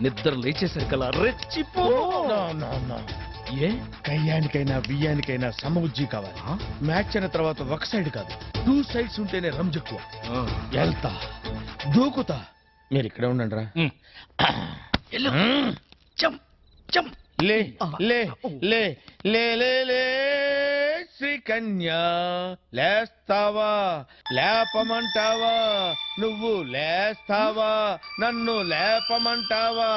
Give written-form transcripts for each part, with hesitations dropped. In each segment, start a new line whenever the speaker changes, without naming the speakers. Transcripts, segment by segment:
నిద్ర లేచేసరికల్లా రెచ్చిపో. ఏ
కయ్యానికైనా బియ్యానికైనా సమబుజ్జి కావాలి. మ్యాచ్ అయిన తర్వాత ఒక సైడ్ కాదు, 2 సైడ్స్ ఉంటేనే రంజెక్కువ. వెళ్తా, దూకుతా, మీరు ఇక్కడే ఉండండి రా. లే లే లే లే లే లే శ్రీకన్యా, లేస్తావా లేపమంటావా, నువ్వు లేస్తావా నన్ను లేపమంటావా?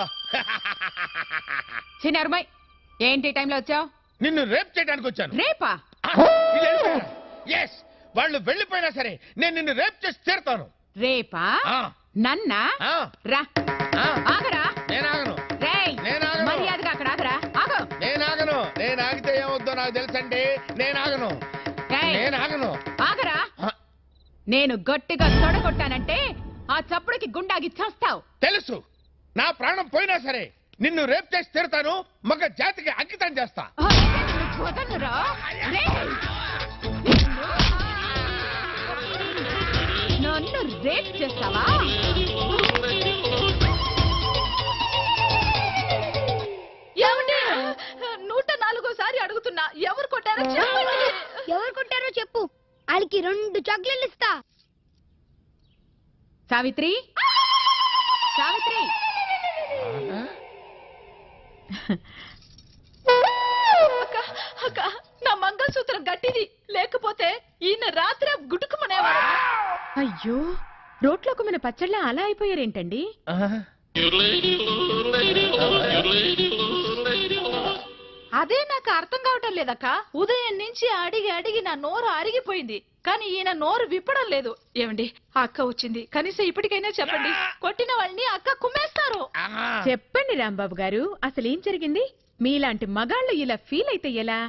చిన్నరుమై, ఏంటి టైంలో వచ్చావు?
నిన్ను రేప్ చేయడానికి వచ్చాను.
రేపా?
ఎస్, వాళ్ళు వెళ్ళిపోయినా సరే నేను నిన్ను రేప్ చేసి తీరుతాను.
రేపా? నన్నా? రా, ఆగరా.
నేనాగను,
రేయ్,
నేనాగను.
మర్యాదగా అక్కడ ఆగరా. ఆగు.
నేనాగను. నేను ఆగితే ఏమవుద్దో నాకు తెలుసండి. నేనాగను,
రేయ్,
నేనాగను.
ఆగరా. నేను గట్టిగా తొడగొట్టానంటే ఆ చప్పుడుకి గుండాగి చేస్తావు.
తెలుసు, నా ప్రాణం పోయినా సరే నిన్ను రేప్ చేసి తీరుతాను. మగ జాతికి అంకితం చేస్తా.
వదలురా. రేయ్, నన్ను రేప్ చేస్తావా?
ఏమండి, 104సారి అడుగుతున్నా, ఎవరు కొట్టారో చెప్పండి.
ఎవరు కొట్టారో చెప్పు, వాళ్ళకి 2 చాక్లెట్లు ఇస్తా.
సావిత్రి, సావిత్రి.
అక్క, అక్క, నా మంగళసూత్రం గట్టిది, లేకపోతే ఈయన రాత్రి గుడుకుమనేవాడు.
అయ్యో, రోట్లోకి మన పచ్చళ్ళ అలా అయిపోయారేంటండి?
అదే నాకు అర్థం కావటం లేదక్క. ఉదయం నుంచి అడిగి అడిగి నా నోరు అరిగిపోయింది, కానీ ఈయన నోరు విప్పడం లేదు. ఏమండి, ఆ అక్క వచ్చింది, కనీసం ఇప్పటికైనా చెప్పండి. కొట్టిన వాళ్ళని అక్క కుమ్మేస్తారు.
చెప్పండి రాంబాబు గారు, అసలు ఏం జరిగింది? మీలాంటి మగాళ్ళు ఇలా ఫీల్ అయితే ఎలా?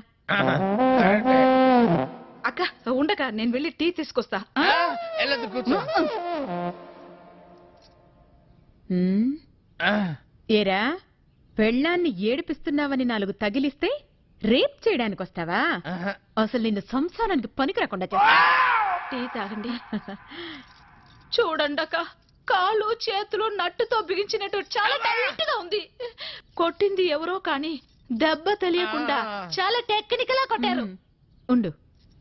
అక్క ఉండక, నేను వెళ్ళి టీ తీసుకొస్తా.
వెళ్ళదు, కూర్చో.
ఏరా, పెళ్ళాన్ని ఏడిపిస్తున్నావని 4 తగిలిస్తే రేప్ చేయడానికి వస్తావా? అసలు నిన్ను సంసారానికి పనికి రాకుండా చేస్తా.
టీ తాగండి. చూడండి అక్క, కాళ్ళు చేతులు నట్టుతో బిగించినట్టు చాలా టైట్ గా ఉంది. కొట్టింది ఎవరో కానీ దెబ్బ తెలియకుండా చాలా టెక్నికల్ గా కొట్టారు.
ఉండు,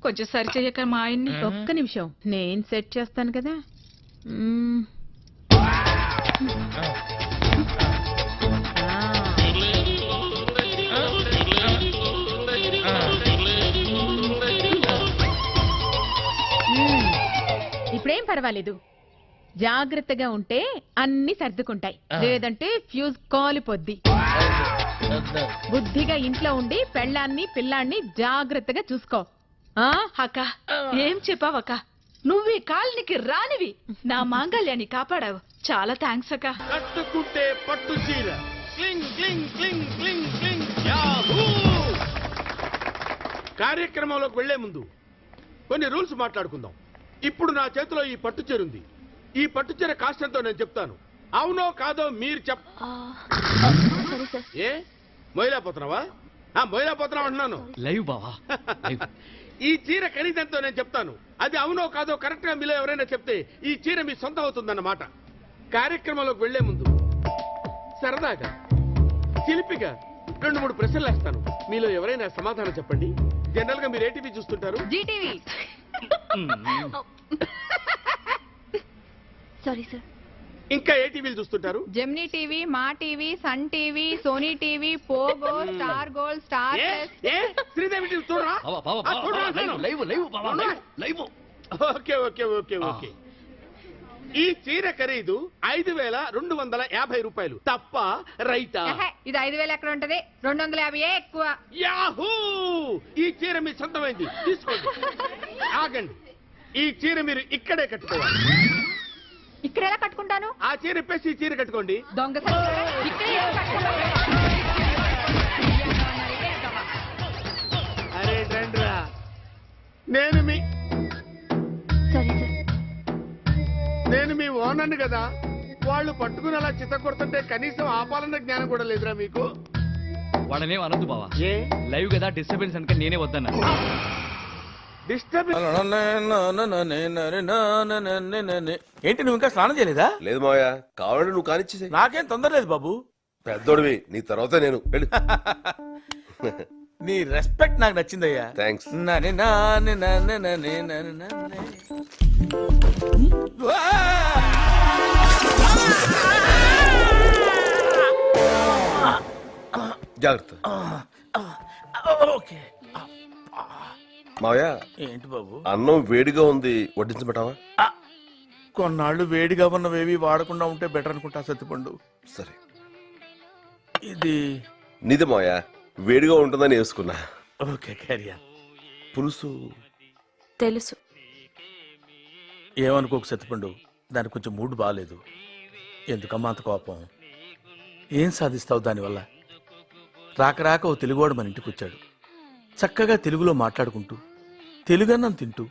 కొంచెం సరి చెయ్యక మా ఆయన్ని.
ఒక్క నిమిషం, నేను సెట్ చేస్తాను కదా. ఇప్పుడేం పర్వాలేదు, జాగ్రత్తగా ఉంటే అన్ని సర్దుకుంటాయి, లేదంటే ఫ్యూజ్ కాలిపోద్ది. బుద్ధిగా ఇంట్లో ఉండి పెళ్ళాన్ని పిల్లాన్ని జాగ్రత్తగా చూసుకో.
అక్క, ఏం చెప్పావక్క, నువ్వు ఈ కాలనికి రానివి, నా మాంగళ్యాన్ని కాపాడావు. చాలా థ్యాంక్స్ అక్క.
కట్టుకుంటే పట్టు చీర, క్లింగ్ క్లింగ్ క్లింగ్ క్లింగ్ క్లింగ్, యాహూ! కార్యక్రమంలోకి వెళ్లే ముందు కొన్ని రూల్స్ మాట్లాడుకుందాం. ఇప్పుడు నా చేతిలో ఈ పట్టు చీర ఉంది. ఈ పట్టు చీర కాస్ట్ ఎంతో నేను చెప్తాను. అవునో కాదో మీరు ఏ మొయిలాపోతున్నావా? మొయిలాపోతున్నావు అంటున్నాను.
లైవ్ బావా.
ఈ చీర ఖరీదంతో నేను చెప్తాను. అది అవునో కాదో కరెక్ట్ గా మీలో ఎవరైనా చెప్తే ఈ చీర మీ సొంతం అవుతుందన్నమాట. కార్యక్రమంలోకి వెళ్లే ముందు సరదాగా చిలిపిగా 2-3 ప్రశ్నలు వేస్తాను. మీలో ఎవరైనా సమాధానం చెప్పండి. జనరల్ గా మీరు ఏ టీవీ చూస్తుంటారు?
జీటీవీ.
Sorry sir.
ఇంకా ఏ టీవీలు చూస్తుంటారు?
Gemini TV, Maa TV, Sun TV, Sony TV, Pogo, Star Gold, Star
Sridevi TV చూడరా?
లైవ్ లైవ్ బావా, live.
Okay okay okay okay. ఈ చీర ఖరీదు 5,250 రూపాయలు. తప్ప రైటా?
ఇది 5,000 ఎక్కడ ఉంటది? 250 ఎక్కువ.
యాహూ! ఈ చీర మీ సొంతమైంది, తీసుకోండి. ఆగండి, ఈ చీర మీరు ఇక్కడే కట్టుకోవాలి.
ఇక్కడ ఎలా కట్టుకుంటాను?
ఆ చీర ఇప్పేసి ఈ చీర కట్టుకోండి.
దొంగ
అరే రండ్రా, నేను మీ
సారీ సార్.
నేను మీ ఓనర్ని కదా. వాళ్ళు పట్టుకుని అలా చిత్త కొడుతుంటే కనీసం ఆపాలన్న జ్ఞానం కూడా లేదురా మీకు?
వాళ్ళనేం అనొద్దు బావా,
ఏ
లైవ్ కదా, డిస్టర్బెన్స్ అనుక నేనే వద్దన్నా.
ఏంటి, నువ్వు ఇంకా స్నానం చేయలేదా?
లేదు మావయ్య, కావాలంటే నువ్వు కానిచ్చేసే.
నాకేం తొందర లేదు బాబు.
పెద్దోడివి నీ తర్వాత నేను వెళ్ళు.
నీ రెస్పెక్ట్ నాకు నచ్చిందయ్యా.
థ్యాంక్స్.
నని నాని నని నని నని నని.
జాగ్రత్త.
ఓకే.
మావయ్య
ఏంటి బాబు?
అన్నం వేడిగా ఉంది, వడ్డించబెట్టావా?
కొన్నాళ్ళు వేడిగా ఉన్నవేవి వాడకుండా ఉంటే బెటర్ అనుకుంటా సత్తిపండు.
సరే.
ఇది
నీదే మావయ్య, వేడిగా ఉంటుందని వేసుకున్నా.
ఓకే క్యారియా.
పులుసు
తెలుసు.
ఏమనుకోకు సత్తిపండు, దానికి కొంచెం మూడ్ బాగాలేదు. ఎందుకమ్మా అంత కోపం? ఏం సాధిస్తావు దానివల్ల? రాక రాక ఓ తెలుగువాడు మన ఇంటికి వచ్చాడు. చక్కగా తెలుగులో మాట్లాడుకుంటూ, తెలుగన్నం తింటూ,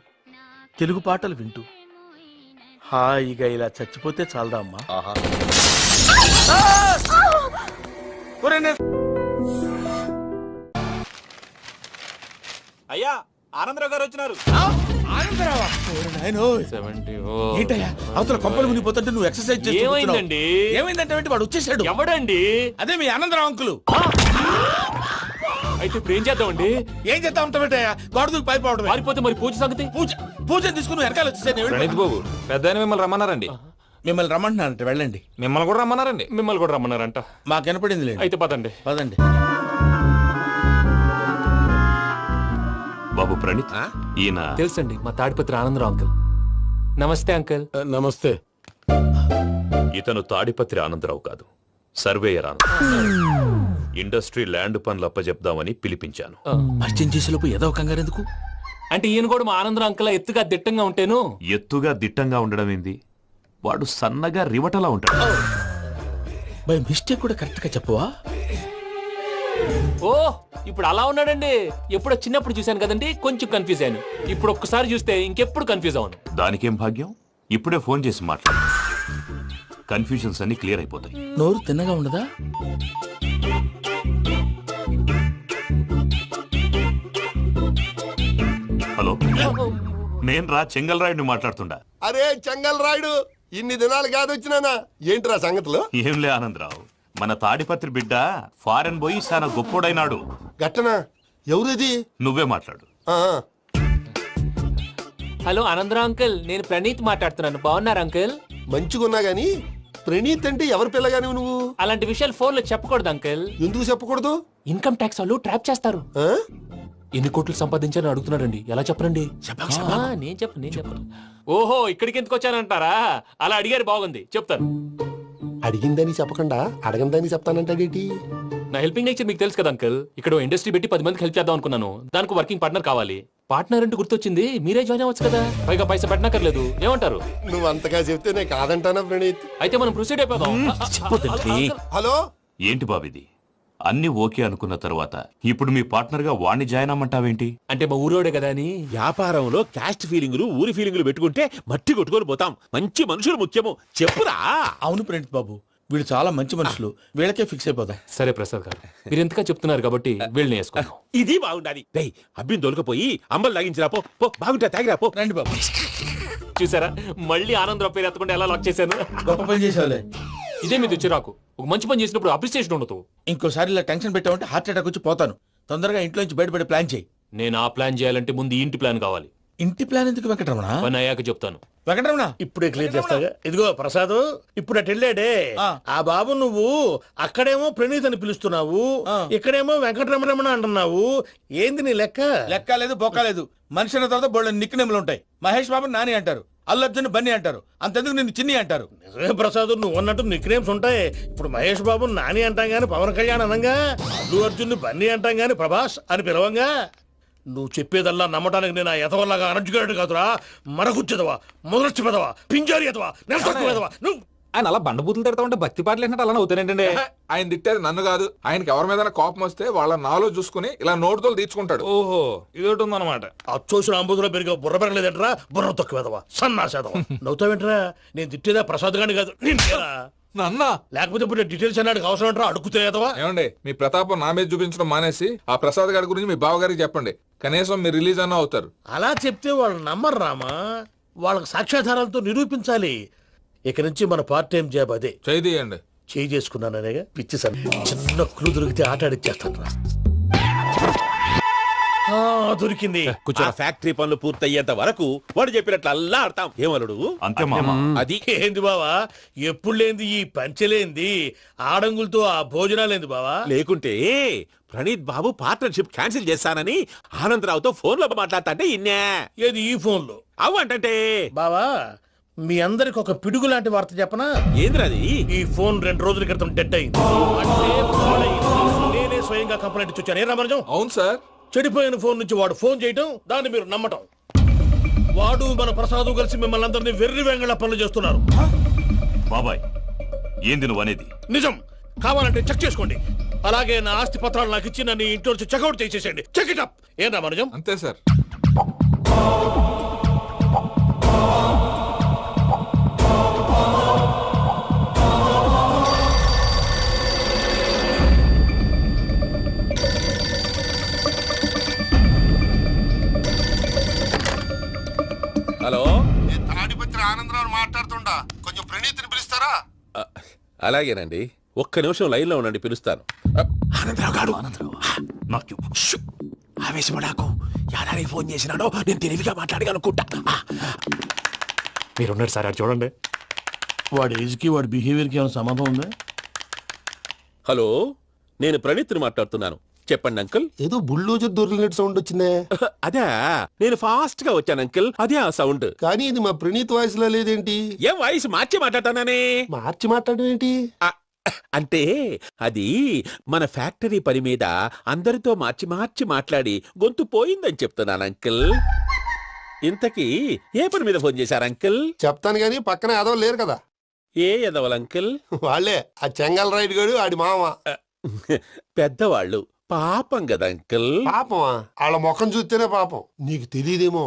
తెలుగు పాటలు వింటూ హాయిగా ఇలా చచ్చిపోతే చాలదా అమ్మా?
ఆహా.
అయ్యా ఆనందరావు గారు వచ్చినారు.
ఏంటయ్యా అవతల కొంపలు మునిగిపోతుంటే నువ్వు ఎక్సర్సైజ్
ఏమైందండి?
ఏమైందంటే వాడు వచ్చేసాడు.
ఎవడండి?
అదే మీ ఆనందరావు అంకులు.
అయితే ఇప్పుడు ఏం చేద్దామండి?
ఏం చేస్తా ఉంటావేటయ్యా? గొడవకు పైపోవడం.
పారిపోతే మరి పూజ సంగతి?
పూజ తీసుకుని వెనకాల వచ్చేసాను.
ప్రణీత్ బాబు, పెద్ద మిమ్మల్ని రమ్మన్నారండి.
మిమ్మల్ని రమ్మంటున్నారంట, వెళ్ళండి.
మిమ్మల్ని కూడా రమ్మన్నారండి.
మిమ్మల్ని కూడా రమ్మన్నారంట.
మాకు వినపడింది లేండి.
అయితే పదండి.
పదండి.
బాబు ప్రణీత్, ఈయన
తెలుసండి, మా తాడిపత్రి ఆనందరావు అంకుల్. నమస్తే అంకుల్.
నమస్తే.
ఇతను తాడిపత్రి ఆనందరావు కాదు, సర్వేయర్ ఆనందరావు. ఇండస్ట్రీ ల్యాండ్ పనులు అప్పచెప్దామని పిలిపించాను.
పరిచయం చేసేలోపు ఏదో కంగారు ఎందుకు?
అంటే ఈయన కూడా మా ఆనందరావు అంకుల్ ఎత్తుగా దిట్టంగా ఉంటాను.
ఎత్తుగా దిట్టంగా ఉండడం ఏంది? వాడు సన్నగా రివటలా ఉంటాడు.
బై మిస్టేక్ కూడా కరెక్ట్ గా చెప్పవా?
ఓ ఇప్పుడు అలా ఉన్నాడండి. ఎప్పుడో చిన్నప్పుడు చూశాను కదండి, కొంచెం కన్ఫ్యూజ్ అయ్యాను. ఇప్పుడు ఒక్కసారి చూస్తే ఇంకెప్పుడు కన్ఫ్యూజ్ అవును.
దానికేం భాగ్యం, ఇప్పుడే ఫోన్ చేసి మాట్లాడు. కన్ఫ్యూజన్స్ అన్ని క్లియర్ అయిపోతాయి.
నోరు తిన్నగా ఉండదా?
హలో, నేను రా చెంగల్రాయుడిని మాట్లాడుతుండా.
అరే చెంగల్ రాయుడు, ఇన్ని దినాలు కాదు వచ్చినానా? ఏంట్రా సంగతులు?
ఏంలే ఆనందరావు, మన తాడిపత్రి బిడ్డ ఫారెన్ పోయి చాలా గొప్పోడైనాడు.
గట్టనా? ఎవరిది?
నువ్వే మాట్లాడు.
హలో ఆనందరావు అంకుల్, నేను ప్రణీత్ మాట్లాడుతున్నాను. బాగున్నారు అంకుల్?
మంచిగున్నా గాని ప్రణీత్ అంటే ఎవరి పిల్లగాని నువ్వు?
అలాంటి విషయాలు ఫోన్ లో చెప్పకూడదు అంకుల్.
ఎందుకు చెప్పకూడదు?
ఇన్కమ్ ట్యాక్స్ వాళ్ళు ట్రాప్ చేస్తారు.
ఆ?
ఎన్ని కోట్లు సంపాదించాలని అడుగుతున్నారండి. ఎలా చెప్పరండి? నేను చెప్పను. ఓహో, ఇక్కడికి ఎందుకు వచ్చానంటారా? అలా అడిగారు, బాగుంది, చెప్తాను.
అడిగిందని చెప్పకుండా అడగందని చెప్తానంటాడేటి?
నా హెల్పింగ్ నేచర్ మీకు తెలుసు కదా అంకుల్. ఇక్కడ ఇండస్ట్రీ పెట్టి 10 మందికి హెల్ప్ చేద్దాం అనుకున్నాను. దానికి వర్కింగ్ పార్ట్నర్ కావాలి. పార్ట్నర్ అంటే గుర్తొచ్చింది, మీరే జాయిన్ అవ్వచ్చు కదా. పైగా పైసా పెట్టనక్కర్లేదు. ఏమంటారు?
నువ్వు అంతగా చెప్తే నేను కాదంటానా ప్రణీత్?
అయితే మనం ప్రొసీడ్ అయిపోదాం.
హలో,
ఏంటి బాబిది? అన్ని ఓకే అనుకున్న తర్వాత ఇప్పుడు మీ పార్ట్నర్ గా వాణ్ణి జాయిన్ అమ్మంటావేంటి?
అంటే మా ఊరోడే కదా అని.
వ్యాపారంలో క్యాస్ట్ ఫీలింగులు, ఊరి ఫీలింగులు పెట్టుకుంటే మట్టి కొట్టుకొని పోతాం. మంచి మనుషులు ముఖ్యము. చెప్పురా.
అవును ప్రణీత్ బాబు, వీళ్ళు చాలా మంచి మనుషులు. వీళ్ళకే ఫిక్స్ అయిపోదాం.
సరే ప్రసాద్ గారు, మీరు ఎంతగా చెప్తున్నారు కాబట్టి వీళ్ళని వేసుకుందాం.
ఇది బాగుండాలి. డేయ్ అబ్బిని దొలకపోయి అంబలు తాగించిరా పో. పో బాగుంటా, తాగిరా పో.
రండి బాబు.
చూసారా, మళ్ళీ ఆనందరావు పేరు ఎత్తకుండా ఎలా లాక్ చేశాను.
గొప్ప పని చేసేవాళ్ళే.
ఇదే మీద చిరాకు. ఒక మంచి పని చేసినప్పుడు అప్రిసియేషన్ ఉండదు.
ఇంకోసారి ఇలా టెన్షన్ పెట్టామంటే హార్ట్ అటాక్ వచ్చి పోతాను. తొందరగా ఇంట్లో నుంచి బయటపడే ప్లాన్ చేయి.
నేను ఆ ప్లాన్ చేయాలంటే ముందు ఈ ఇంటి ప్లాన్ కావాలి.
ఇంటి ప్లాన్ ఎందుకు వెంకటరమణ?
పని అయ్యాక చెప్తాను.
వెంకటరమణ
ఇప్పుడే క్లియర్ చేస్తాగా. ఇదిగో ప్రసాద్, ఇప్పుడు అటు వెళ్ళాడే ఆ బాబు, నువ్వు అక్కడేమో ప్రణీత్ అని పిలుస్తున్నావు, ఇక్కడేమో వెంకటరమణ అంటున్నావు. ఏంది నీ లెక్క?
లెక్క లేదు, బొక్క లేదు. మనిషి అన్న తర్వాత బోళ్ళ నిక్నెములు ఉంటాయి. మహేష్ బాబు నాని అంటారు, అల్లు అర్జున్ బన్నీ అంటారు, అంతెందుకు నిన్ను చిన్ని అంటారు.
నిజమే ప్రసాద్, నువ్వు అన్నట్టు నిక్నేమ్స్ ఉంటాయి. ఇప్పుడు మహేష్ బాబు నాని అంటాం గాని పవన్ కళ్యాణ్ అనంగా, అల్లు అర్జున్ బన్నీ అంటాం గాని ప్రభాస్ అని పిలవంగా. నువ్వు చెప్పేదల్లా నమ్మటానికి నేను ఎతవల్లాగా అనర్జుకేటెడ్ కాదురా. మరగుచ్చదవా, మొదలచ్చి పెదవా, పింజారి ఎదవా, నెలసొక్కు పెదవా. నువ్వు
ఆయన అలా బండబూతులు తిడతా ఉంటే భక్తి పాటలు ఏంటంటే అలా అవుతానేంటండి.
ఆయన తిట్టేది నన్ను కాదు, ఆయనకి ఎవరి మీద కోపం వస్తే వాళ్ళ నాలో చూసుకుని ఇలా నోటుతో తీర్చుకుంటాడు.
ఓహో, ఇదొకటి ఉందన్నమాట.
అచ్చోసిన అంబుధులో పెరిగా బుర్ర పెరగలేదంటరా. బుర్ర తొక్కు వెదవా, సన్నాసేదవా. నవ్వుతావేంట్రా? నేను తిట్టేదా ప్రసాద్ గాని కాదు,
నన్నా.
లేకపోతే ఇప్పుడు డీటెయిల్స్ అన్నాడు అవసరం అంటారా? అడుగుతాయేదవా.
ఏమండి, మీ ప్రతాపం నా మీద చూపించడం మానేసి ఆ ప్రసాద్ గారి గురించి మీ బావగారికి చెప్పండి. కనీసం మీరు రిలీజ్ అన్న అవుతారు.
అలా చెప్తే వాళ్ళు నమ్మరు రామా. వాళ్ళకి సాక్ష్యాధారాలతో నిరూపించాలి. ఇక నుంచి మన పార్ట్ టైం జాబ్ అదే.
చేయండి.
చేయి చేసుకున్నాననేగా పిచ్చి సార్ చిన్న క్లూ దొరికితే ఆట ఆడిచ్చేస్తాను రా దొరికింది.
ఆ ఫ్యాక్టరీ పనులు పూర్తయ్యేంత వరకు వాడు చెప్పినట్లు అల్లా ఆడతాం ఏమలుడు
అంతే మామ
అది
ఏంది బావా ఎప్పుడు లేంది ఈ పంచలేంది ఆడంగులతో ఆ భోజనాలేంది బావా
లేకుంటే ప్రణీత్ బాబు పార్ట్నర్షిప్ క్యాన్సిల్ చేస్తానని ఆనందరావుతో ఫోన్ లో మాట్లాడతాంటే ఇన్నే
ఏది ఈ ఫోన్ లో
అవ్వంటే
బావా మీ అందరికి ఒక పిడుగు లాంటి వార్త చెప్పనా
ఏంద్రది
ఈ ఫోన్ 2 రోజుల క్రితం డెడ్ అయింది అంటే పాడైంది. నేనే స్వయంగా కంప్లైంట్ ఇచ్చి వచ్చాను ఏ రామరాజం
అవును సార్
చెడిపోయిన ఫోన్ నుంచి వాడు ఫోన్ చేయటం దాన్ని మీరు నమ్మటం వాడు మన ప్రసాదు కలిసి మిమ్మల్ని అందరినీ వెర్రి వెంగళ పనులు చేస్తున్నారు.
బాబాయ్ ఏంది నువ్వు అనేది
నిజం కావాలంటే చెక్ చేసుకోండి. అలాగే నా ఆస్తి పత్రాలు నాకు ఇచ్చి నన్ను ఇంట్లో నుంచి చెక్అౌట్ చేసేసేయండి. Check it up. ఏం రామరాజం
అంతే సార్.
హలో
నేను తాడిపత్రి ఆనందరావు మాట్లాడుతుండా, కొంచెం ప్రణీతిని పిలుస్తారా?
అలాగేనండి ఒక్క నిమిషం లైన్ లో ఉండండి పిలుస్తాను.
ఆనందరావు గాడు
నాకు
ఆవేశపడాకు యాదానికి ఫోన్ చేసినాడో నేను తెలివిగా మాట్లాడగలనుకుంటా.
మీరున్నారు సార్ అది చూడండి.
వాడి ఏజ్కి వాడి బిహేవియర్కి ఏమైనా సంబంధం ఉందా?
హలో నేను ప్రణీత్ని మాట్లాడుతున్నాను. చెప్పండి అంకుల్.
ఏదో బుల్డోజర్ దొరికినట్టు సౌండ్ వచ్చిందే.
అదే నేను ఫాస్ట్ గా వచ్చాను అంకుల్. అదే ఆ సౌండ్.
కానీ ఇది మా ప్రణీత్ వాయిస్ లో లేదేంటి?
ఏం వాయిస్ మార్చి మాట్లాడతాననే?
మార్చి మాట్లాడడం ఏంటి?
అంటే అది మన ఫ్యాక్టరీ పని మీద అందరితో మార్చి మార్చి మాట్లాడి గొంతు పోయిందని చెప్తున్నాను అంకుల్. ఇంతకీ ఏ పని మీద ఫోన్ చేశారు అంకుల్?
చెప్తాను గానీ పక్కన ఏదో లేరు కదా.
ఏ ఎదవలు అంకుల్?
వాళ్ళే ఆ చెంగల్ రైడ్ గడు ఆడి మామ.
పెద్దవాళ్ళు పాపం కదా అంకుల్.
పాపమా? వాళ్ళ ముఖం చూస్తేనే పాపం. నీకు తెలియదేమో,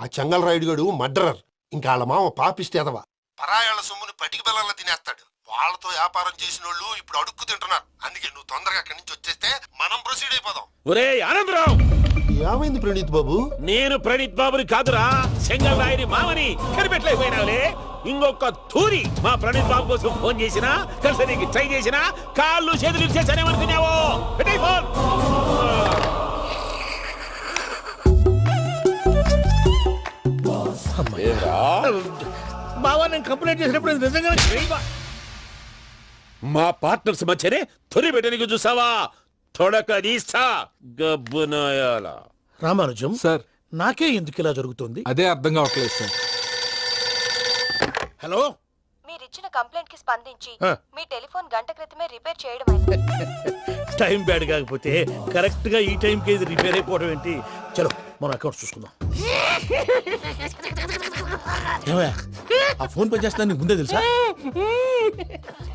ఆ చెంగల్ రైడ్ గడు మర్డరర్. ఇంకా వాళ్ళ మామ పాపిస్తేదవా. పరాయాళ్ళ సొమ్ముని పటికి బెల్లంలో తినేస్తాడు. వాళ్ళతో వ్యాపారం చేసిన వాళ్ళు ఇప్పుడు అడుక్కు తింటున్నారు. అందుకే నువ్వు తొందరగా అక్కడి నుంచి వచ్చేస్తే మనం ప్రొసీడ్ అయిపోదాం.
ఒరే ఆనందరావు,
ఏమైంది ప్రణీత్ బాబు?
నేను ప్రణీత్ బాబుని కాదురా, సెంగల్ రాయని మామని కనిపెట్టలేకపోయినావులే. ఇంకొక తూరి మా ప్రణీత్ బాబు కోసం ఫోన్ చేసినా కలిసి నీకు ట్రై చేసినా కాళ్ళు చేతులు చేశానేమనుకున్నావో. పెట్టేయ్ ఫోన్.
బావా నేను కంప్లైంట్ చేసినప్పుడు ఇది నిజంగానే చేయవా?
మా పార్ట్నర్స్ మధ్యనే తొలి పెట్టడానికి చూసావా? తొడక నీస్తా గబ్బునాయాల.
రామానుజం
సార్
నాకే ఎందుకు ఇలా జరుగుతుంది?
అదే అర్థం కావట్లేదు సార్.
హలో
మీరిచ్చిన కంప్లైంట్ కి స్పందించి
ఆ.
మీ టెలిఫోన్ గంట క్రితమే రిపేర్ చేయడమైంది.
టైం బ్యాడ్ కాకపోతే కరెక్ట్ గా ఈ టైం కి ఇది రిపేర్ అయిపోవడం ఏంటి? చలో మన అకౌంట్ చూసుకుందాం.
ఏమయ్యా, ఆ ఫోన్ పని చేస్తున్నా నీకు ముందే తెలుసా?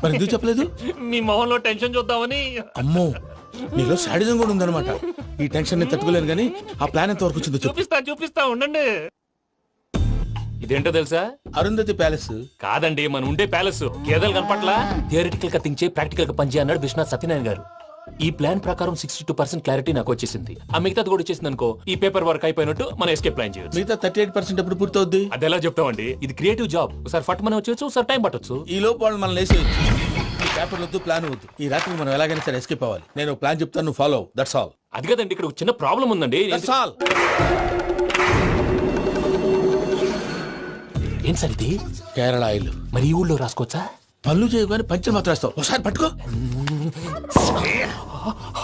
మరి ఎందుకు చెప్పలేదు?
మీ మొహంలో టెన్షన్ చూద్దామని.
అమ్మో, నీలో శాడిజం కూడా ఉందన్నమాట. ఈ టెన్షన్ ని తట్టుకోలేను కానీ ఆ ప్లాన్ ఎంత వరకు వచ్చిందో చెప్పు.
చూపిస్తా ఉండండి. ఇదేంటో తెలుసా?
అరుంధతి ప్యాలెస్
కాదండి, మన ఉండే ప్యాలెస్. గేదెలు కనపట్లా? థియరిటికల్ గా థింక్ చేయి, ప్రాక్టికల్ గా పనిచేయ అన్నాడు విశ్వనాథ్ సత్యనారాయణ గారు. ఈ ప్లాన్ ప్రకారం 62% క్లారిటీ నాకు వచ్చేసింది. ఆ మిగతాది కూడా వచ్చేసింది అనుకో, ఈ పేపర్ వర్క్ అయిపోయినట్టు మనం ఎస్కేప్ ప్లాన్ చేయొచ్చు.
మిగతా 38% ఎప్పుడు పూర్తవుద్ది?
అది ఎలా చెప్తామండి? ఇది క్రియేటివ్ జాబ్. ఒకసారి ఫట్ మనం వచ్చేయచ్చు, ఒకసారి టైం పట్టొచ్చు.
ఈ లోపు వాళ్ళు మనం లేసేయచ్చు. ఈ పేపర్ వద్దు, ప్లాన్ వద్దు. ఈ రాత్రికి మనం ఎలాగైనా సరే ఎస్కేప్ అవ్వాలి. నేను ప్లాన్ చెప్తాను, నువ్వు ఫాలో. That's all.
అది కదండి, ఇక్కడ ఒక చిన్న ప్రాబ్లం ఉందండి.
That's all.
ఏం సార్ ఇది?
కేరళ ఆయిల్.
మరి ఈ ఊళ్ళో రాసుకోవచ్చా?
పనులు చేయగానే పంచర్ మాత్రం వేస్తావు. ఒకసారి పట్టుకో.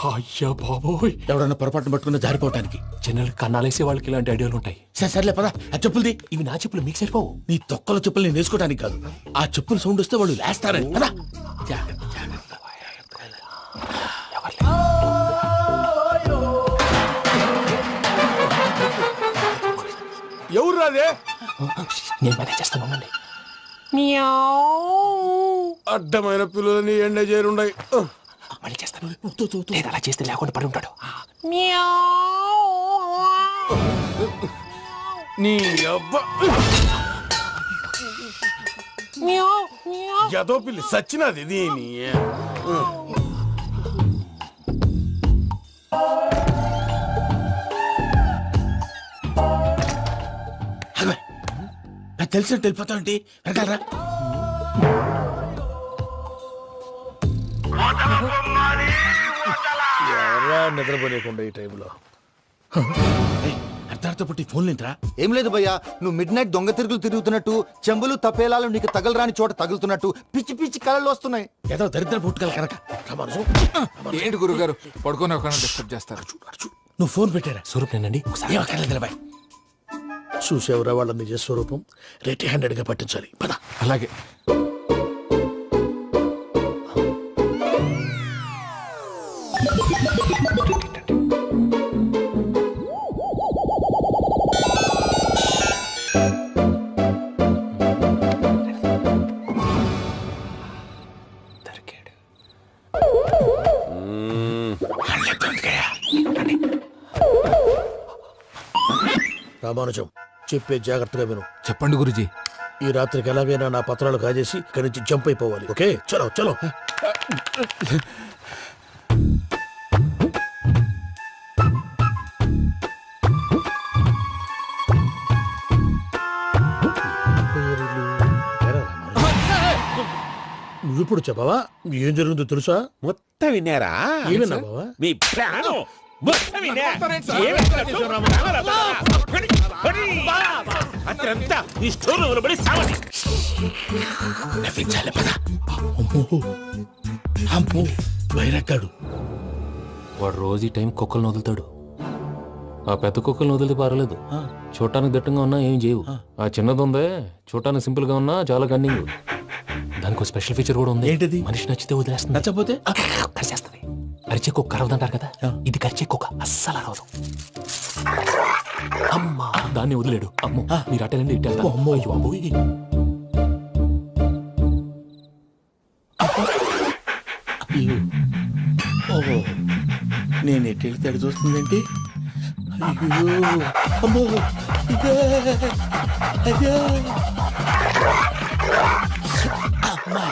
అయ్యా బాబోయ్,
ఎవడన్నా పొరపాటున పట్టుకున్న జారిపోవటానికి.
జనరల్ కన్నాలేసే వాళ్ళకి ఇలాంటి ఐడియాలు ఉంటాయి.
సర్లే పదా, ఆ చెప్పులది.
ఇవి నా చెప్పులు మీకు సరిపోవు.
నీ తొక్కల చెప్పులు నేను వేసుకోవడానికి కాదు, ఆ చెప్పులు సౌండ్ వస్తే వాళ్ళు లేస్తారని. పదా.
ఎవరు రాదే?
నేను మేనేజ్ చేస్తాను, ఉండండి.
అడ్డమైన పిల్లలని ఎండ చేరుండయి.
మళ్ళీ చేస్తాను. లేదు, అలా చేస్తే లేకుండా పడి ఉంటాడు.
నీ అబ్బా ఎదో పిల్లి సచ్చినది దీని.
నాకు తెలిసినట్టు వెళ్ళిపోతావంటి. వెనకాలరా. ఎవరా నిద్రపోలేకుండా ఈ టైంలో అర్ధార్థ పుట్టి ఫోన్ లేంట్రా.
ఏం లేదు భయ్యా, నువ్వు మిడ్ నైట్ దొంగ తిరుగులు తిరుగుతున్నట్టు, చెంబులు తపేలాలు నీకు తగలరాని చోట తగులుతున్నట్టు పిచ్చి పిచ్చి కళలు వస్తున్నాయి.
ఏదో దరిద్ర పుట్టుకల కనుక.
ఏంటి గురుగారు పడుకొని ఒక డిస్టర్బ్ చేస్తారు?
నువ్వు ఫోన్ పెట్టారా?
స్వరూప్ నేనండి.
చూసేవరా వాళ్ళ నిజ స్వరూపం. రెట్టి హ్యాండెడ్ గా పట్టించాలి. పద.
అలాగే.
రామానుజం, చెప్పే జాగ్రత్తగా విను.
చెప్పండి గురుజీ.
ఈ రాత్రికి ఎలాగైనా నా పత్రాలు కాజేసి ఇక్కడి నుంచి జంప్ అయిపోవాలి. ఓకే, చలో చలో. నువ్వు ఇప్పుడు చెప్పవా ఏం జరుగుతుందో తెలుసా?
మొత్తం విన్నారా?
ఏమన్నా బావా?
మీ ప్లాను మొత్తం విన్నా. అత్రంతా ఈ స్టోర్ రూమ్ లో పడి సావండి.
నవ్వించాలి. పద. అమ్మో బైరక్కాడు.
వాడు రోజు ఈ టైం కుక్కలను వదులుతాడు. ఆ పెద్ద కుక్కలను వదిలితే పర్లేదు, చూడటానికి దట్టంగా ఉన్నా ఏం చేయవు. ఆ చిన్నది ఉందే, చూడటానికి సింపుల్ గా ఉన్నా చాలా కన్నింగ్. దానికి స్పెషల్ ఫీచర్ కూడా ఉంది.
ఏంటిది?
మనిషి నచ్చితే వదిలేస్తుంది,
నచ్చపోతే
కరిచేస్తుంది. అరిచే కుక్క అరవదంటారు కదా, ఇది కరిచే కుక్క అస్సలు అరవదు. అమ్మా దాన్ని వదిలేడు. అమ్మో మీరు అటెండి ఇటు వెళ్తారు. అమ్మో అయ్యో అబ్బోయ్.
ఓహో, నేను ఎటు వెళ్తాడు చూస్తుందంటే. అయ్యో అమ్మో, ఇదే అయ్యో అమ్మా.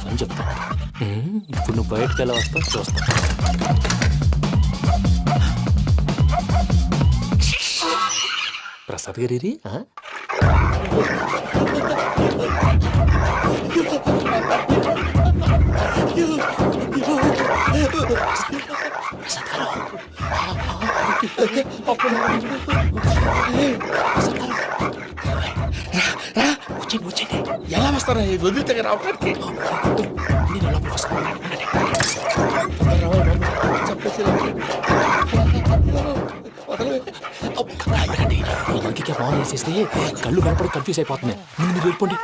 అని చెప్తా. ఇప్పుడు నువ్వు బయటకు ఎలా వస్తావు చూస్తా. ప్రసాద్ గారి
ఎలా వస్తారా? వదిలితే రావడానికి
ఫోన్ చేసేస్తే కళ్ళు కనపడి కన్ఫ్యూజ్ అయిపోతున్నాయి. ముందు మీరు వెళ్ళిపోండి.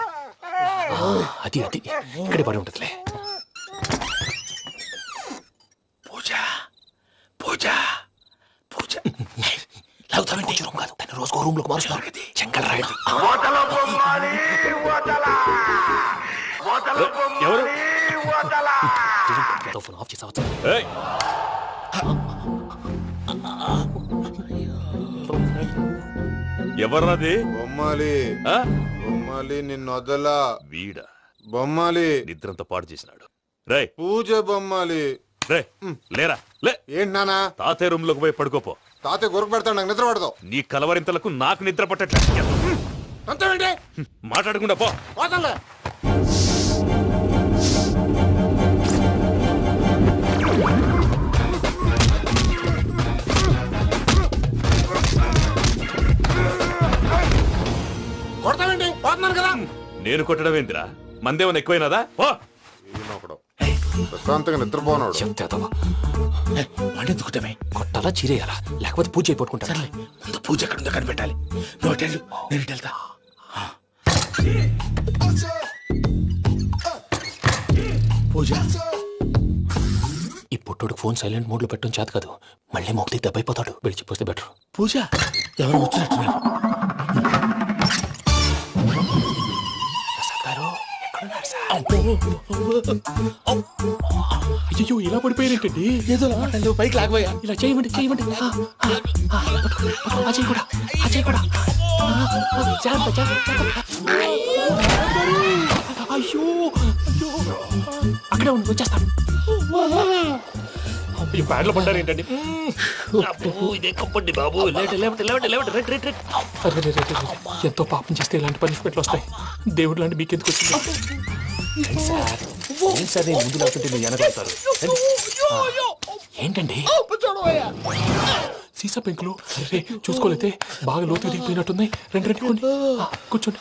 అది అది ఇక్కడే పడి ఉంటుందిలే.
పూజ పూజ పూజ లాగుతామంటే రూమ్ కాదు, తన రోజుకో రూమ్ లోకి మారుస్తున్నారు కదా. శంకర్ రాయుడు
ఎవరు?
ఫోన్ ఆఫ్ చేసావచ్చు.
ఎవరది?
బొమ్మాలి బొమ్మాలి నిన్ను వదలా.
వీడా
బొమ్మాలి
నిద్రంతా పాడు చేసినాడు. రే
పూజ బొమ్మాలి.
రే లేరా లే.
ఏంటి నానా?
తాతయ్య రూమ్ లోకి పోయి పడుకోపో.
తాతయ్య గురకు పెడతాడు, నాకు నిద్ర పడదు.
నీ కలవరింతలకు నాకు నిద్ర పట్టట్లేదు.
అంతేంటి?
మాట్లాడకుండా పో.
పోతాలే. కొడతావేంటి? పోతున్నాను కదా.
నేను కొట్టడం ఏందిరా? మందేమన్నా ఎక్కువైనదా?
ప్రశాంతంగా నిద్రపోనాడు.
వాడెందుకుంటామే?
కొట్టాలా చీరేయాలా లేకపోతే పూజ అయిపోట్టుకుంటా.
సర్లే, ముందు పూజ ఎక్కడుందో కనిపెట్టాలి. నువ్వు అటెండు, నేను ఇటు వెళ్తా. పూజ
ఈ పుట్టోడు ఫోన్ సైలెంట్ మోడ్ లో పెట్టడం చేత కాదు. మళ్ళీ మొక్కి దెబ్బైపోతాడు. వెళ్ళి చెప్పొస్తే బెటర్.
పూజ ఎవరు వచ్చినట్టున్నారు?
అయ్యో ఇలా పడిపోయారేంటండి?
ఏదో పైకి లాగబోయా.
ఇలా చేయమండి చేయమండి. అజయ్ కూడా అజయ్ కూడా అయ్యో అక్కడే ఉండి వచ్చేస్తాను. ఈ ప్యాడ్లో పడ్డారు ఏంటండి ఇదే కంపండి బాబు ఎంతో పాపం చేస్తే ఇలాంటి పనిష్మెంట్లు వస్తాయి. దేవుడు లాంటి మీకు ఎందుకు వచ్చింది సార్? ముందు లేకుంటే మీరు వెనకాడతారు. ఏంటండి సీసా పెంకులు చూసుకోలేతే బాగా లోతు దిగిపోయినట్టున్నాయి. రెండు కూర్చోండి.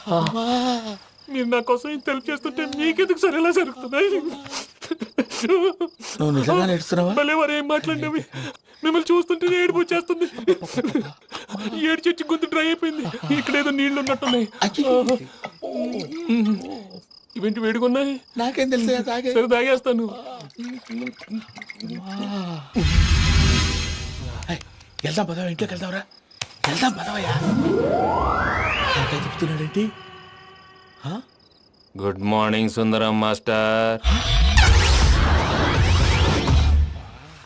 మీరు నా కోసం ఇంత హెల్ప్ చేస్తుంటే మీకెందుకు సరే ఎలా జరుగుతున్నాయి?
నువ్వు నిజంగా నేర్చుకున్నావా?
భలే వారు ఏం మాట్లాడినవి. మిమ్మల్ని చూస్తుంటే ఏడుపు వచ్చేస్తుంది. ఏడ్చి గొంతు డ్రై అయిపోయింది. ఇక్కడ ఏదో నీళ్లు ఉన్నట్టున్నాయి. ఇవేంటి వేడుకున్నాయి?
నాకేం తెలుసు,
సరే తాగేస్తాను.
వెళ్దాం పదవా, ఇంట్లోకి వెళ్దాంరా. వెళ్దాం పదవయ్యా. చెప్తున్నాడేంటి?
గుడ్ మార్నింగ్ సుందరం మాస్టర్.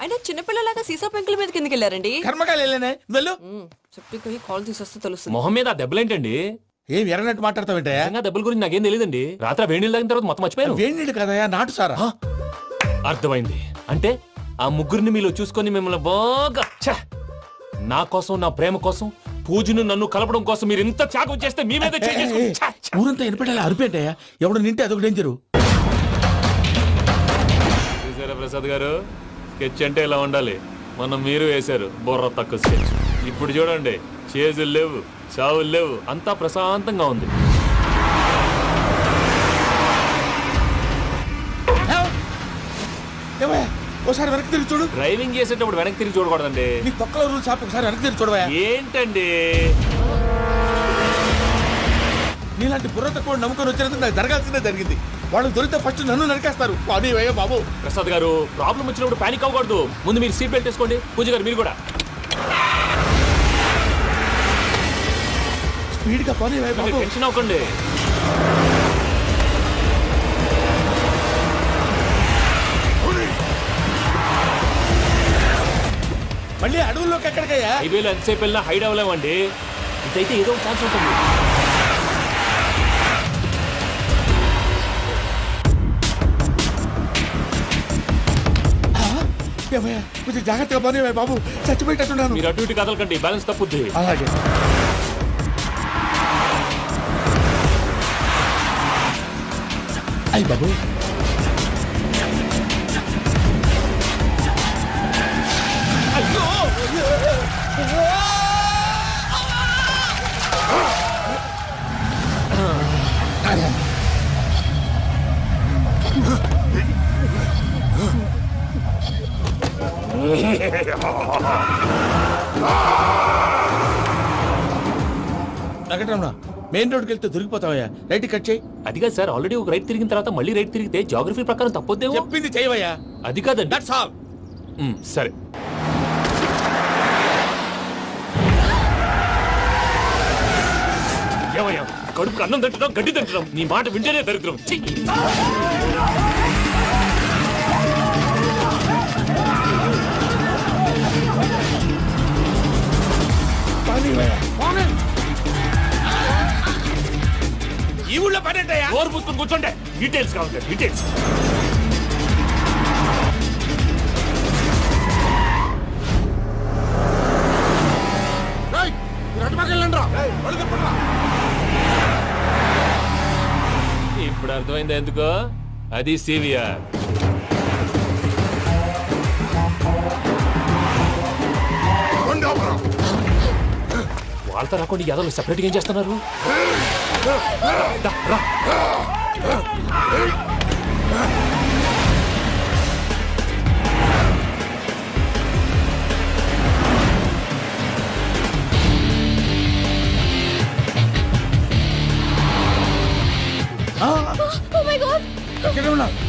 అయినా చిన్నపిల్లలాగా సీసా పెంకుల మీద కిందకి వెళ్ళారండి.
కర్మకాయలు వెళ్ళానే, వెళ్ళు.
చెప్పి కాల్ తీసొస్తే తెలుస్తుంది.
మొహం మీద ఆ దెబ్బలేంటండి?
ఏం ఎర్రనట్టు మాట్లాడతావేంటయ్యా?
దెబ్బల గురించి నాకేం తెలియదండి. రాత్రి వేడి నీళ్ళు తాగిన తర్వాత మొత్తం మర్చిపోయాను.
వేడి నీళ్ళు కదయ్యా, నాటు సారా.
అర్థమైంది. అంటే ఆ ముగ్గురిని మీలో చూసుకొని మిమ్మల్ని బాగా నా కోసం, నా ప్రేమ కోసం, పూజను నన్ను కలపడం కోసం మీరు ఇంత త్యాగం చేస్తే మీ మీద
ఊరంతా వినపడేలా అరిపేటయ్యా. ఎవడు నింటే అదొక డేంజరు.
చూసారా ప్రసాద్ గారు, స్కెచ్ అంటే ఇలా ఉండాలి. మనం మీరు వేశారు బుర్ర తక్కువ స్కెచ్. ఇప్పుడు చూడండి, చేజులు లేవు, చావులు లేవు, అంతా ప్రశాంతంగా ఉంది.
ఒకసారి వెనక్కి తిరిగి చూడు.
డ్రైవింగ్ చేసేటప్పుడు వెనక్కి తిరిగి చూడకూడదండి.
నీ తొక్కలో రూల్స్ ఆపి ఒకసారి వెనక్కి తిరిగి చూడవా.
ఏంటండి
నీలాంటి బుర్ర తక్కువ నమ్ముకొని వచ్చినందుకు నాకు జరగాల్సిందే జరిగింది. వాళ్ళు దొరికితే ఫస్ట్ నన్ను నరికేస్తారు. అయ్యో బాబు.
ప్రసాద్ గారు, ప్రాబ్లం వచ్చినప్పుడు పానిక్ అవ్వకూడదు. ముందు మీరు సీట్ బెల్ట్ వేసుకోండి. పూజ గారు మీరు కూడా
స్పీడ్ గా పని.
టెన్షన్ అవ్వకండి.
మళ్ళీ అడవుల్లోకి ఎక్కడికయ్యా?
హైవేలో ఎంతసేపు వెళ్ళినా హైడ్ అవ్వలేమండి. ఇదైతే ఏదో ఛాన్స్ ఉంటుంది.
కొంచెం జాగ్రత్తగా పని బాబు, చచ్చిపోయేటట్టున్నాను.
మీరు అటు ఇటు కదలకండి, బ్యాలెన్స్ తప్పుద్ది.
అలాగే. అయ్యి బాబు, వెంకటరమణ, మెయిన్ రోడ్కి వెళ్తే దొరికిపోతావయ్యా. రైట్ కట్ చేయి.
అది కాదు సార్, ఆల్రెడీ ఒక రైట్ తిరిగిన తర్వాత మళ్ళీ రైట్ తిరిగితే జాగ్రఫీ ప్రకారం తప్పొద్దేమో.
చెప్పింది చేయవయ్యా.
అది కాదండి.
That's all.
సరే. ఏమయ్యా, కడుపుకు అన్నం తింటున్నాం, గడ్డి తింటున్నాం. నీ మాట వింటేనే దరిద్రం.
ఈ ఊళ్ళో పనేంటయ్యా?
ఓరు పుస్తకం కూర్చోండి. డీటెయిల్స్ కావాలి, డీటెయిల్స్. ఇప్పుడు అర్థమైంది ఎందుకో. అది సివిఆర్. వాళ్ళతో రాకుండా యాదవ్ సెపరేట్గా ఏం చేస్తున్నారు?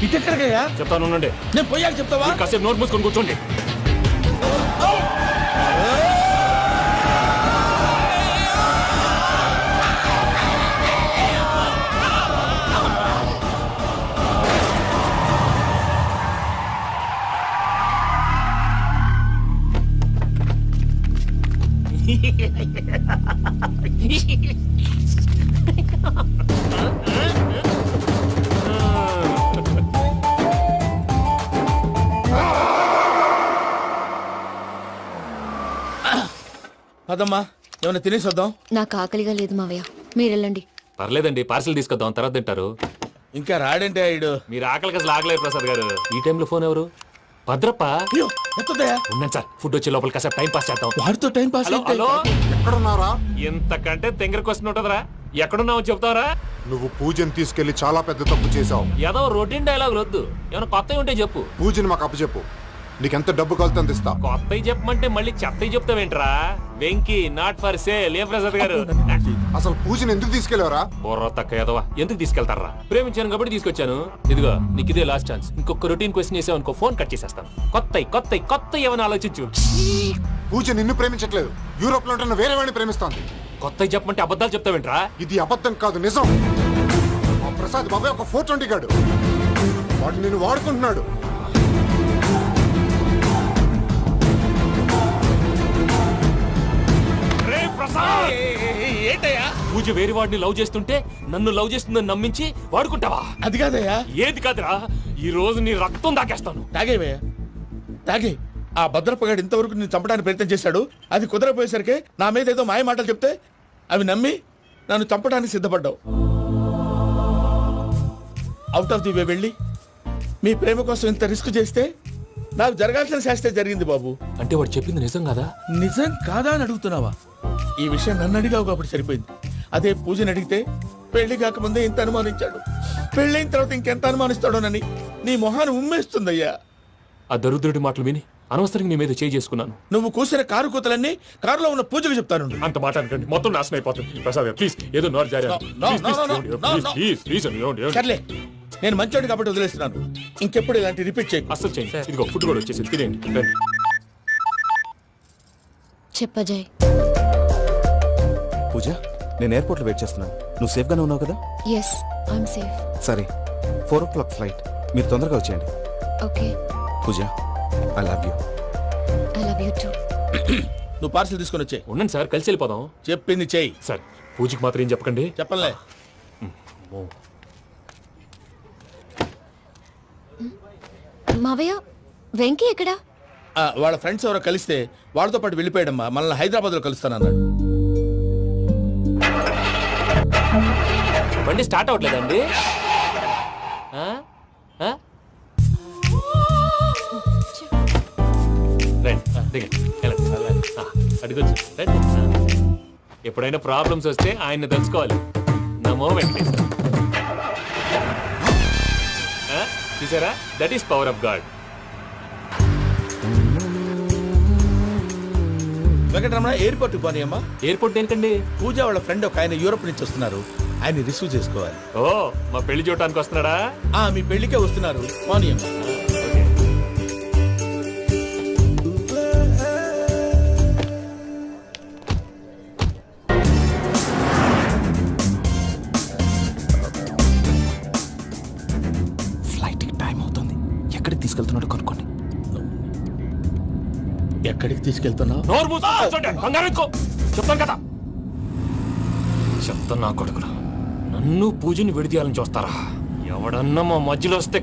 ఇటెక్కడికయ్యా?
చెప్తాను, ఉండండి.
నేను పోయాక చెప్తావా?
కాసేపు నోట్ మూసుకొని కూర్చోండి.
పదమ్మా ఏమైనా తినేసి వద్దాం.
నాకు ఆకలిగా లేదు మావయ్య, మీరు వెళ్ళండి.
పర్లేదండి, పార్సిల్ తీసుకొద్దాం, తర్వాత తింటారు.
ఇంకా రాడంటే ఆయుడు.
మీరు ఆకలికి అసలు ఆగలేదు ప్రసాద్ గారు. ఈ టైంలో ఫోన్ ఎవరు? భద్రప్ప. ఉన్నాను సార్, ఫుడ్ వచ్చే లోపల కాసేపు టైం పాస్ చేద్దాం.
వాడితో టైం పాస్.
హలో,
ఎక్కడున్నారా?
ఇంతకంటే తెంగర క్వశ్చన్ ఉంటుందిరా. ఎక్కడున్నావు చెప్తావరా?
నువ్వు పూజని తీసుకెళ్లి చాలా పెద్ద తప్పు చేశావు.
ఏదో రొటీన్ డైలాగ్ వద్దు, ఏమైనా కొత్తవి ఉంటే చెప్పు.
పూజని మాకు అప్పచెప్పు, నీకెంత డబ్బు కలితే అంత ఇస్తా.
కొత్తవి చెప్పమంటే మళ్ళీ చెత్తవి చెప్తావేంట్రా? Venky not for sale. ఏం ప్రసాద్ గారు?
అసలు పూజని ఎందుకు తీసుకెళ్లేవరా?
బుర్ర తక్క ఏదవా, ఎందుకు తీసుకెళ్తారా? ప్రేమించాను కాబట్టి తీసుకొచ్చాను. ఇదిగో నీకు ఇదే లాస్ట్ ఛాన్స్. ఇంకొక రొటీన్ క్వశ్చన్ చేసావు అనుకో, ఫోన్ కట్ చేసేస్తాను. కొత్త ఏమైనా ఆలోచించు.
పూజ నిన్ను ప్రేమించట్లేదు, యూరోప్ లో ఉంటున్న వేరే వాడిని ప్రేమిస్తోంది.
కొత్తవి చెప్పమంటే అబద్ధాలు చెప్తావేంట్రా?
ఇది అబద్ధం కాదు, నిజం. మా ప్రసాద్ బాబాయ్ ఒక 420 గాడు, వాడు నిన్ను వాడుకుంటున్నాడు.
ఏంటయ్యా? పూజ వేరే వాడిని లవ్ చేస్తుంటే నన్ను లవ్ చేస్తుందని నమ్మించి వాడుకుంటావా?
అది కాదయ్యా.
ఏది కాదురా, ఈ రోజు నీ రక్తం దాకేస్తాను.
తాగేవయ్యా, తాగే. ఆ భద్రపగాడు ఇంతవరకు నేను చంపడానికి ప్రయత్నం చేశాడు. అది కుదరపోయేసరికి నా మీద ఏదో మాయ మాటలు చెప్తే అవి నమ్మి నన్ను చంపడానికి సిద్ధపడ్డావు. అవుట్ ఆఫ్ ది వే వెళ్ళి మీ ప్రేమ కోసం ఇంత రిస్క్ చేస్తే నాకు జరగాల్సిన శాస్త్రే జరిగింది బాబు.
అంటే వాడు చెప్పింది నిజం కదా?
నిజం కాదా అని అడుగుతున్నావా? ఈ విషయం నన్ను అడిగావు కాబట్టి సరిపోయింది. అదే పూజని అడిగితే పెళ్లి కాకముందే ఇంత అనుమానించాడు, పెళ్ళైన తర్వాత ఇంకెంత అనుమానిస్తాడోనని నీ మొహాన్ని ఉమ్మేస్తుందయ్యా.
ఆ దరిద్రుడి మాటలు విని అనవసరంగా నీ మీద చేయి చేసుకున్నాను.
నువ్వు కూసిన కారు కూతలన్నీ కారులో ఉన్న పూజకు చెప్తాను.
అంత మాట అనకండి, మొత్తం నాశనం అయిపోతుంది. ప్రసాద్ ప్లీజ్, ఏదో నోరు జారీ.
సర్లే, నేను మంచోడు కాబట్టి వదిలేస్తున్నాను. ఇంకెప్పుడు ఇలాంటి రిపీట్ చేయి.
అసలు చేయండి. ఇదిగో ఫుడ్ కూడా వచ్చేసి తినేయండి. రండి.
చెప్పజాయ్.
పూజ, నేను ఎయిర్పోర్ట్ లో వెయిట్ చేస్తున్నాను. నువ్వు సేఫ్ గానే ఉన్నావు కదా?
Yes, I am safe.
సరే, 4 o'clock ఫ్లైట్, మీరు తొందరగా వచ్చేయండి.
Okay.
Pooja, I love you.
I love you too.
నువ్వు పార్సల్ తీసుకొని వచ్చే.
ఉండండి సార్, కలిసి వెళ్ళిపోదాం.
చెప్పింది చెయ్యి.
సార్, పూజకి మాత్రం ఏం చెప్పకండి.
చెప్పలే.
మావయ్య, వెంకీ ఎక్కడా?
వాళ్ళ ఫ్రెండ్స్ ఎవరో కలిస్తే వాళ్ళతో పాటు వెళ్ళిపోయాడమ్మా. మనల్ని హైదరాబాద్ లో కలుస్తానన్నాడు.
బండి స్టార్ట్ అవ్వట్లేదండి. అడుగొచ్చు. ఎప్పుడైనా ప్రాబ్లమ్స్ వస్తే ఆయన్ని తెలుసుకోవాలి. నమో వెంకటేశ్వర. చూసారా, that is power of God.
Venkataramana, airport పోనీ అమ్మా.
ఎయిర్పోర్ట్ ఏంటండి?
పూజ వాళ్ళ ఫ్రెండ్ ఒక ఆయన యూరోప్ నుంచి వస్తున్నారు, ఆయన రిసీవ్ చేసుకోవాలి.
ఓ, మా పెళ్లి చూడటానికి వస్తున్నాడా?
మీ పెళ్లికే వస్తున్నారు. పోనీ అమ్మా.
ఎక్కడికి తీసుకెళ్తున్నాడు కనుక్కోండి.
ఎక్కడికి తీసుకెళ్తున్నావు?
చెప్తాను కదా. చెప్తాను నా కొడుకురా, నన్ను పూజని విడిదీయాలని చూస్తారా? ఎవడన్నా మా మధ్యలో వస్తే